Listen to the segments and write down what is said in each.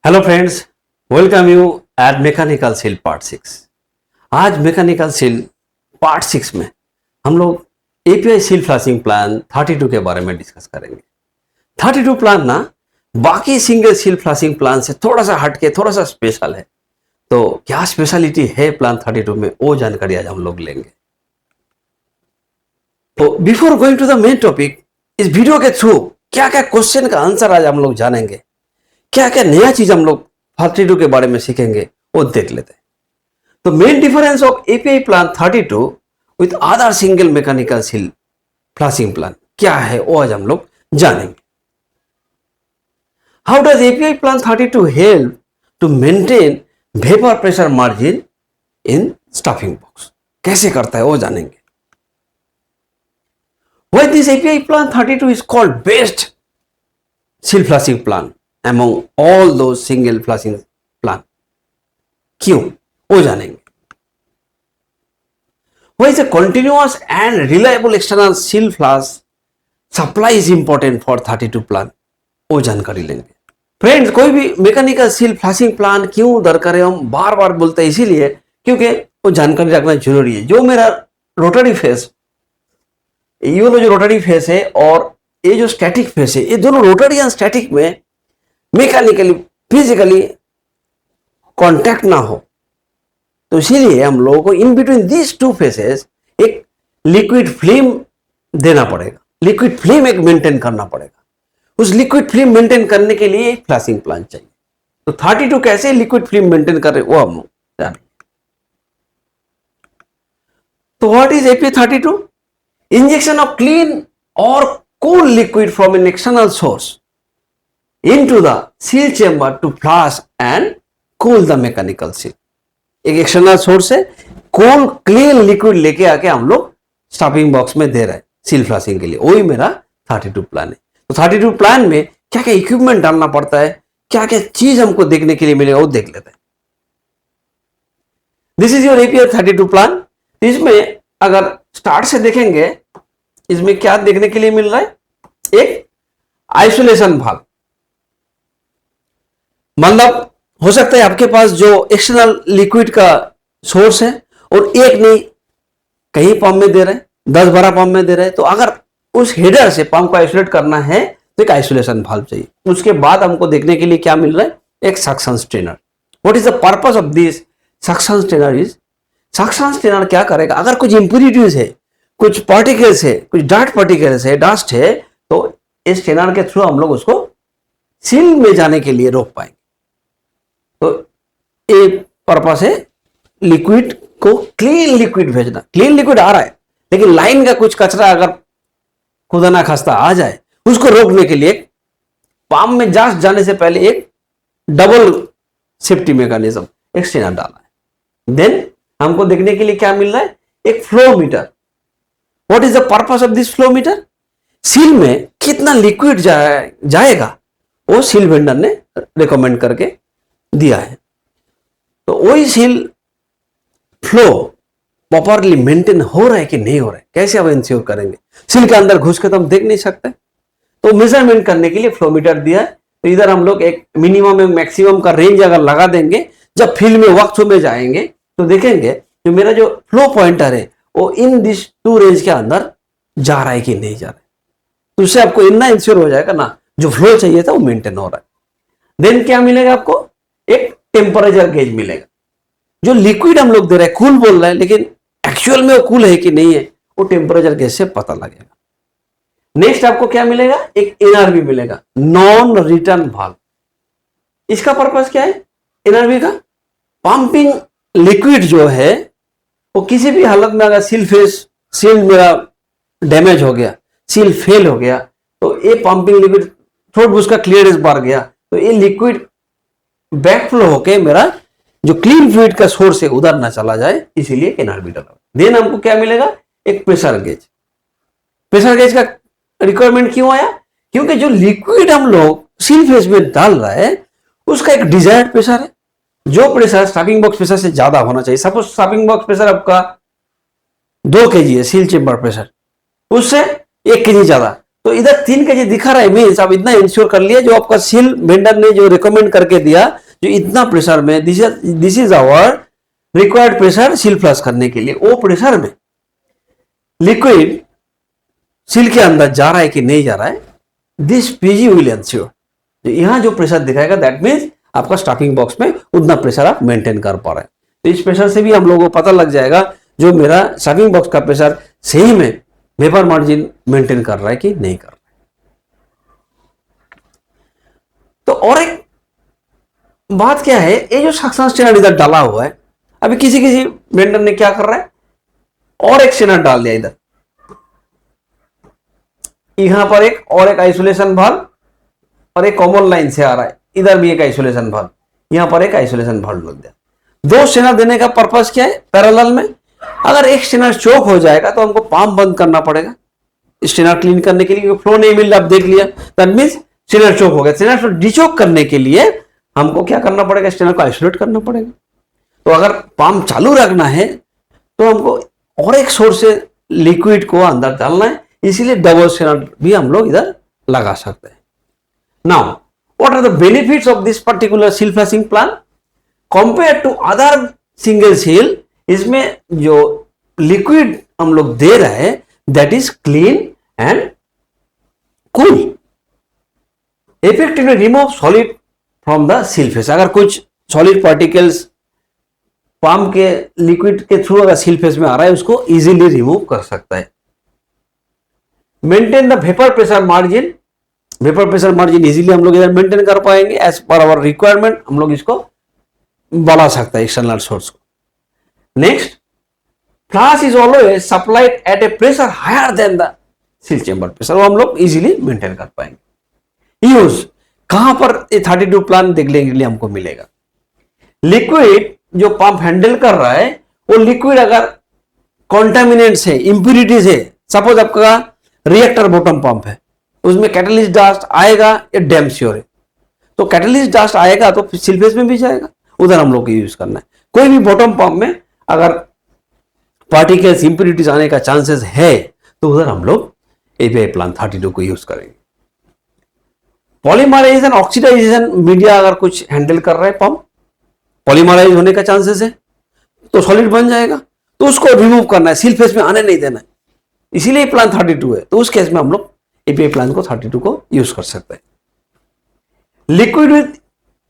Hello friends, welcome you at mechanical seal part 6। आज mechanical seal part 6 में हम लोग एपीआई सील फ्लशिंग प्लान 32 के बारे में डिस्कस करेंगे। 32 प्लान ना बाकी सिंगल सील फ्लशिंग प्लान से थोड़ा सा हटके थोड़ा सा स्पेशल है। तो क्या स्पेशलिटी है प्लान 32 में, वो जानकारी आज हम लोग लेंगे। तो before going to the main topic, इस वीडियो के थ्रू क्या क्या क्वेश्चन का आंसर आज हम लोग जानेंगे, क्या क्या नया चीज हम लोग 32 के बारे में सीखेंगे, वो देख लेते हैं। तो main difference of API plan 32 with other single mechanical seal flushing plan क्या है, वो आज हम लोग जानेंगे। How does API plan 32 help to maintain vapour pressure margin in stuffing box, कैसे करता है वो जानेंगे। Why this API plan 32 is called best seal flushing plan among all those single flushing plan, क्यों, वो जानेंगे। Why is a continuous and reliable external seal flush supply is important for 32 plan, वो जानकारी लेंगे। फ्रेंड्स, कोई भी mechanical seal flushing plan क्यों दरकार है, हम बार बार बोलते हैं इसीलिए क्योंकि वो जानकारी रखना जरूरी है। जो मेरा रोटरी फेस, ये जो रोटरी फेस है और ये जो स्टैटिक फेस है, ये दोनों रोटरी एंड स्टैटिक में मैकेनिकली फिजिकली कांटेक्ट ना हो, तो इसीलिए हम लोगों को in between these two faces एक लिक्विड फिल्म देना पड़ेगा, लिक्विड फिल्म एक मेंटेन करना पड़ेगा। उस लिक्विड फिल्म मेंटेन करने के लिए एक फ्लशिंग प्लान चाहिए। तो 32 कैसे लिक्विड फिल्म मेंटेन कर रहे वो हम जानेंगे। तो what is API 32? Injection of clean और cool liquid from an external source into the seal chamber to flush and cool the mechanical seal। एक एक्सटर्नल सोर्स से कूल क्लीन लिक्विड लेके आके हम लोग स्टफिंग बॉक्स में दे रहे हैं सील फ्लशिंग के लिए, वही मेरा 32 प्लान है। तो 32 प्लान में क्या क्या इक्विपमेंट डालना पड़ता है, क्या क्या चीज हमको देखने के लिए मिलेगा, वो देख लेते हैं। This is your API 32 plan. इसमें अगर स्टार्ट से देखेंगे, इसमें क्या देखने के लिए मिल रहा है, एक आइसोलेशन भाग, मतलब हो सकता है आपके पास जो एक्सटर्नल लिक्विड का सोर्स है और एक नहीं कहीं पंप में दे रहे हैं, 10-12 पंप में दे रहे हैं, तो अगर उस हेडर से पंप को आइसोलेट करना है तो एक आइसोलेशन वाल्व चाहिए। उसके बाद हमको देखने के लिए क्या मिल रहा है, एक suction strainer. What is the purpose of this suction strainer? Is suction strainer क्या करेगा, अगर कुछ इंप्यूरिटीज है, कुछ पार्टिकल्स है, कुछ डार्ट पार्टिकल्स है, डस्ट है, तो इस स्ट्रेनर के थ्रू हम लोग उसको सील में जाने के लिए रोक पाएंगे। तो ये पर्पस है लिक्विड को क्लीन लिक्विड भेजना। क्लीन लिक्विड आ रहा है लेकिन लाइन का कुछ कचरा अगर खुदा ना खास्ता आ जाए, उसको रोकने के लिए पंप में जाने से पहले एक डबल सेफ्टी मैकेनिज्म एक स्ट्रेनर डाला है। देन हमको देखने के लिए क्या मिल रहा है, एक flow meter. What is the purpose of this flow meter? Seal में कितना लिक्विड जाएगा वो सील वेंडर ने रिकमेंड करके दिया है। तो वही सील फ्लो प्रॉपरली मेंटेन हो रहा है कि नहीं हो रहा है, कैसे आप इंश्योर करेंगे? सील के अंदर घुस के तो हम देख नहीं सकते, तो मेजरमेंट करने के लिए फ्लो मीटर दिया है। तो इधर हम लोग एक मिनिमम एवं मैक्सिमम का रेंज अगर लगा देंगे, जब फील्ड में वक्त में जाएंगे तो देखेंगे जो मेरा जो फ्लो पॉइंटर है वो इन दिस टू रेंज के अंदर जा रहा है कि नहीं जा रहा है। तो उससे आपको इतना इंश्योर हो जाएगा ना, जो फ्लो चाहिए था वो मेंटेन हो रहा है। देन क्या मिलेगा आपको, एक टेम्परेचर गेज मिलेगा। जो लिक्विड हम लोग दे रहे हैं कूल बोल रहे हैं, लेकिन एक्चुअल में वो कूल है कि नहीं है वो टेम्परेचर गेज से पता लगेगा। नेक्स्ट आपको क्या मिलेगा, एक एनआरवी मिलेगा, नॉन रिटर्न वाल्व। इसका पर्पस क्या है एनआरवी का? पंपिंग लिक्विड जो है वो किसी भी हालत में अगर सील मेरा डैमेज हो गया, सील फेल हो गया, तो ये पंपिंग लिक्विड थोड़ा उसका क्लियरेंस बढ़ गया, तो ये लिक्विड बैकफ्लो होके मेरा जो क्लीन फ्लूइड का सोर्स है उधर ना चला जाए, इसीलिए एनआरवी डाला। देन हमको क्या मिलेगा, एक प्रेशर गेज। प्रेशर गेज का रिक्वायरमेंट क्यों आया? क्योंकि जो लिक्विड हम लोग सील फेस में डाल रहा है उसका एक डिजायर्ड प्रेशर है, जो प्रेशर स्टफिंग बॉक्स प्रेशर से ज्यादा होना चाहिए। सपोज स्टफिंग बॉक्स प्रेशर आपका 2 kg है, सील चेंबर प्रेशर उससे 1 kg ज्यादा, तो इधर 3 kg दिखा रहा है, मीन्स आप इतना इंश्योर कर लिया, जो आपका सील वेंडर ने जो रिकमेंड करके दिया, जो इतना प्रेशर में, this is our required pressure seal flush करने के लिए, वो प्रेशर में लिक्विड सील के अंदर जा रहा है कि नहीं जा रहा है, दिस पीजी विल एंश्योर। यहां जो प्रेशर दिखाएगा दैट मीन्स आपका स्टफिंग बॉक्स में उतना प्रेशर आप मेंटेन कर पा रहे हैं। तो इस प्रेशर से भी हम लोगों को पता लग जाएगा जो मेरा स्टफिंग बॉक्स का प्रेशर सही में वेपर मार्जिन मेंटेन कर रहा है कि नहीं कर रहा है। तो और एक बात क्या है, ये जो सक्शन स्ट्रेनर इधर डाला हुआ है, अभी किसी किसी वेंडर ने क्या कर रहा है, और एक स्ट्रेनर डाल दिया इधर, यहां पर एक और एक आइसोलेशन वाल्व, और एक कॉमन लाइन से आ रहा है, इधर भी एक आइसोलेशन वाल्व, यहां पर एक आइसोलेशन वाल्व लग दिया। 2 स्ट्रेनर देने का पर्पस क्या है, पैरेलल में। अगर एक स्ट्रेनर चोक हो जाएगा तो हमको पंप बंद करना पड़ेगा स्ट्रेनर क्लीन करने के लिए, फ्लो नहीं मिल रहा, आप देख लिया, दैट मींस स्ट्रेनर चोक हो गया। स्ट्रेनर को डिचोक करने के लिए हमको क्या करना पड़ेगा, स्ट्रेनर को आइसोलेट करना पड़ेगा। तो अगर पंप चालू रखना है तो हमको और एक सोर्स से लिक्विड को अंदर डालना है, इसीलिए डबल स्ट्रेनर भी हम लोग इधर लगा सकते हैं। Now what are the benefits of this particular seal flushing plan compare to other single seal? इसमें जो लिक्विड हम लोग दे रहे हैं that is clean and cool, effectively remove solid from the seal face. अगर कुछ सॉलिड पार्टिकल्स पंप के लिक्विड के थ्रू अगर सील फेस में आ रहा है, उसको इजीली रिमूव कर सकता है। Maintain the vapour pressure margin, vapour pressure margin easily हम लोग इधर मेंटेन कर पाएंगे एज पर आवर रिक्वायरमेंट, हम लोग इसको बढ़ा सकता है एक्सटर्नल सोर्स को। Next, flush is always supplied at a pressure higher than the seal chamber pressure, वो हम लोग इजीली मेंटेन कर पाएंगे। यूज कहां पर ये 32 प्लान देखने के लिए हमको मिलेगा, लिक्विड जो पंप हैंडल कर रहा है वो लिक्विड अगर कॉन्टामिनेंट्स है, इंप्यूरिटीज है, सपोज आपका रिएक्टर बॉटम पंप है, उसमें कैटलिस्ट डस्ट आएगा, ये डैम श्योर है। तो कैटलिस्ट डस्ट आएगा तो सील फेस में भी जाएगा, उधर हम लोग को यूज करना है। कोई भी बॉटम पंप में अगर पार्टिकल्स इंप्यूरिटीज आने का चांसेस है तो उधर हम लोग एपीआई प्लान 32 को यूज करेंगे। पॉलीमराइजेशन ऑक्सीडाइजेशन मीडिया अगर कुछ हैंडल कर रहा है पंप, पॉलीमराइज होने का चांसेस है तो सॉलिड बन जाएगा, तो उसको रिमूव करना है, सील फेस में आने नहीं देना है, इसीलिए प्लान 32 है। तो उस केस में हम लोग एपीआई प्लान को 32 को यूज कर सकते हैं। लिक्विड विद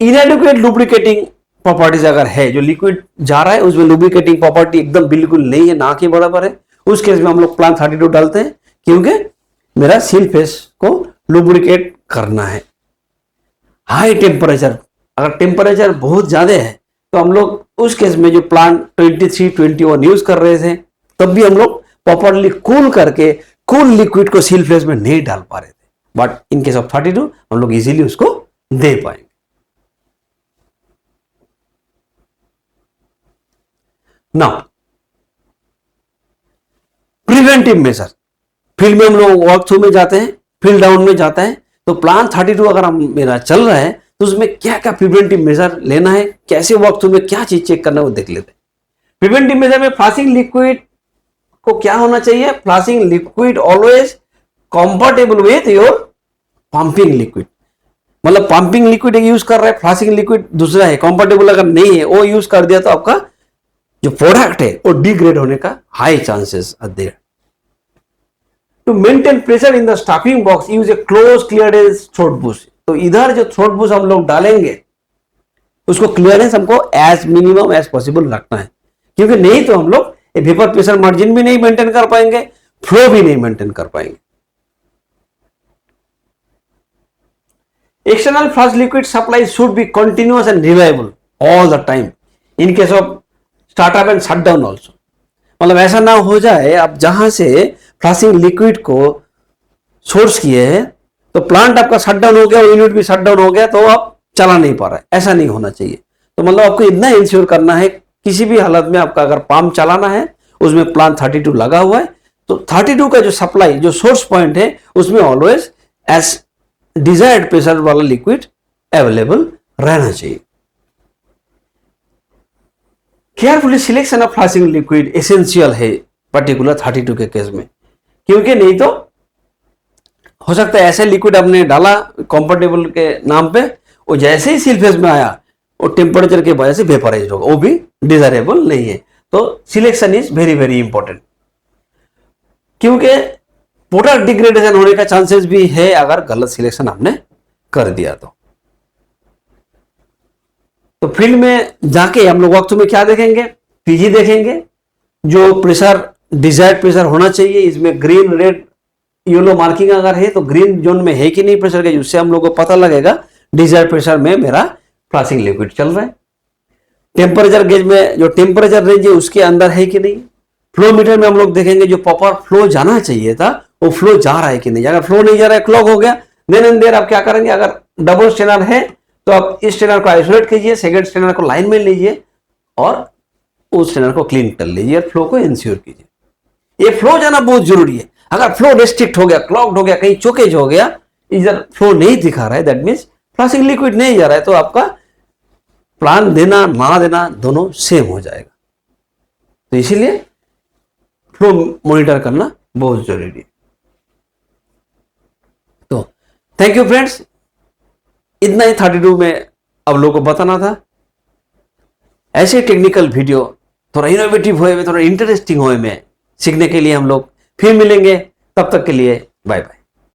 इनएडिक्वेट लुब्रिकेटिंग प्रॉपर्टीज अगर है, जो लिक्विड जा रहा है उसमें लुब्रिकेटिंग प्रॉपर्टी एकदम बिल्कुल नहीं है, ना के बराबर है, उस केस में हम लोग प्लान 32 डालते हैं, क्योंकि मेरा सील फेस को लुब्रिकेट करना है। हाई टेम्परेचर, अगर टेम्परेचर बहुत ज्यादा है तो हम लोग उस केस में जो प्लान 23, 21 यूज कर रहे थे, तब भी हम लोग प्रॉपरली कूल करके कूल लिक्विड को सील फेस में नहीं डाल पा रहे थे, बट इन केस ऑफ 32 हम लोग इजीली उसको दे पाएंगे। नाउ प्रिवेंटिव मेजर, फील्ड में हम लोग वर्क थ्रू में जाते हैं, फील्ड डाउन में जाता है, तो प्लान 32 अगर हम मेरा चल रहा है तो उसमें क्या क्या प्रिवेंटिव मेजर लेना है, कैसे वर्क थ्रू में क्या चीज चेक करना है वो देख लेते हैं। प्रिवेंटिव मेजर में फ्लशिंग लिक्विड को क्या होना चाहिए, flushing liquid always comfortable with your pumping liquid, मतलब पंपिंग लिक्विड यूज कर रहा है, फ्लशिंग लिक्विड दूसरा है, कंफर्टेबल अगर नहीं है वो यूज कर दिया तो आपका जो प्रोडक्ट है वो डिग्रेड होने का high chances are there. To maintain pressure in the stuffing box use a close clearance throat bush, तो इधर जो थ्रोट बुश हम लोग डालेंगे उसको क्लियरेंस हमको एज मिनिमम एज पॉसिबल रखना है, क्योंकि नहीं तो हम लोग वेपर प्रेशर मार्जिन भी नहीं मेंटेन कर पाएंगे, फ्लो भी नहीं मेंटेन कर पाएंगे। External flush liquid supply should be continuous and reliable all the time in case of startup and shutdown also, मतलब ऐसा ना हो जाए आप जहां से फ्लशिंग लिक्विड को सोर्स किए हैं तो प्लांट आपका शटडाउन हो गया और यूनिट भी शटडाउन हो गया तो आप चला नहीं पा रहा है, ऐसा नहीं होना चाहिए। तो मतलब आपको इतना इंश्योर करना है किसी भी हालत में आपका अगर पंप चलाना है उसमें प्लान 32 लगा हुआ है, तो 32 का जो सप्लाई जो सोर्स पॉइंट है उसमें ऑलवेज एज डिजायर्ड प्रेशर वाला लिक्विड अवेलेबल रहना चाहिए। Carefully selection of flushing liquid essential है पर्टिकुलर 32 के केस में, क्योंकि नहीं तो हो सकता है ऐसे लिक्विड आपने डाला कंफर्टेबल के नाम पे, वो जैसे ही सील फेज में आया वो टेम्परेचर के वजह से वेपराइज होगा, वो भी डिजायरेबल नहीं है। तो selection is very very important, क्योंकि प्रोडक्ट डिग्रेडेशन होने का चांसेस भी है अगर गलत सिलेक्शन आपने कर दिया तो फील्ड में जाके हम लोग वक्त में क्या देखेंगे, पीजी देखेंगे, जो प्रेशर डिजायर्ड प्रेशर होना चाहिए, इसमें ग्रीन रेड येलो मार्किंग अगर है तो ग्रीन जोन में है कि नहीं प्रेशर के, उससे हम लोग को पता लगेगा डिजायर्ड प्रेशर में मेरा फ्लाशिंग लिक्विड चल रहा है। टेम्परेचर गेज में जो टेम्परेचर रेंज है उसके अंदर है कि नहीं। फ्लो मीटर में हम लोग देखेंगे जो प्रॉपर फ्लो जाना चाहिए था वो फ्लो जा रहा है कि नहीं। अगर फ्लो नहीं जा रहा है, क्लॉग हो गया, देन एंड देयर आप क्या करेंगे, अगर डबल स्ट्रेनर है तो आप इस स्ट्रेनर को आइसोलेट कीजिए, सेकंड स्ट्रेनर को लाइन में लीजिए और उस स्ट्रेनर को क्लीन कर लीजिए और फ्लो को इंश्योर कीजिए। ये फ्लो जाना बहुत जरूरी है। अगर फ्लो रिस्ट्रिक्ट हो गया, क्लॉग्ड हो गया, कहीं चोकेज हो गया, इधर फ्लो नहीं दिखा रहा है, दैट मीन्स फ्लशिंग लिक्विड नहीं जा रहा है, तो आपका प्लान देना ना देना दोनों सेम हो जाएगा। तो इसीलिए फ्लो मॉनिटर करना बहुत जरूरी है। तो थैंक यू फ्रेंड्स, इतना ही 32 में अब लोगों को बताना था। ऐसे टेक्निकल वीडियो थोड़ा इनोवेटिव हुए में, थोड़ा इंटरेस्टिंग हुए में सीखने के लिए हम लोग फिर मिलेंगे। तब तक के लिए बाय बाय।